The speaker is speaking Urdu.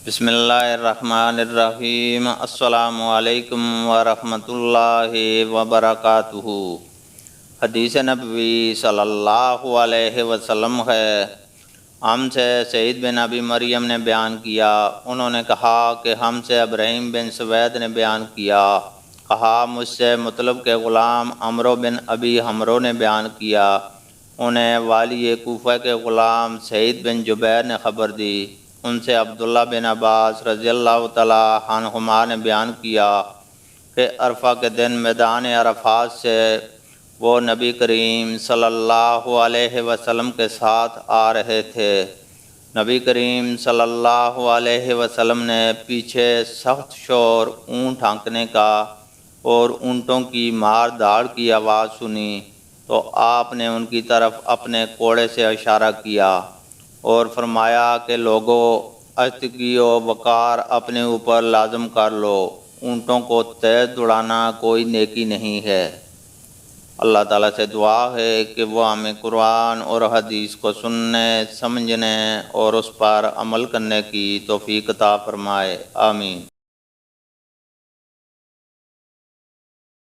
بسم اللہ الرحمن الرحیم۔ السلام علیکم ورحمۃ اللہ وبرکاتہ۔ حدیث نبوی صلی اللہ علیہ وسلم ہے، ہم سے سعید بن ابی مریم نے بیان کیا، انہوں نے کہا کہ ہم سے ابراہیم بن سوید نے بیان کیا، کہا مجھ سے مطلب کے غلام عمرو بن ابی حمرو نے بیان کیا، انہیں والی کوفہ کے غلام سعید بن جبیر نے خبر دی، ان سے عبداللہ بن عباس رضی اللہ تعالیٰ عنہما نے بیان کیا کہ عرفہ کے دن میدان عرفات سے وہ نبی کریم صلی اللہ علیہ وسلم کے ساتھ آ رہے تھے۔ نبی کریم صلی اللہ علیہ وسلم نے پیچھے سخت شور اونٹ ہانکنے کا اور اونٹوں کی مار داڑ کی آواز سنی تو آپ نے ان کی طرف اپنے کوڑے سے اشارہ کیا اور فرمایا کہ لوگو، عزتگی و وقار اپنے اوپر لازم کر لو، اونٹوں کو تیز دوڑانا کوئی نیکی نہیں ہے۔ اللہ تعالیٰ سے دعا ہے کہ وہ ہمیں قرآن اور حدیث کو سننے، سمجھنے اور اس پر عمل کرنے کی توفیق عطا فرمائے، آمین۔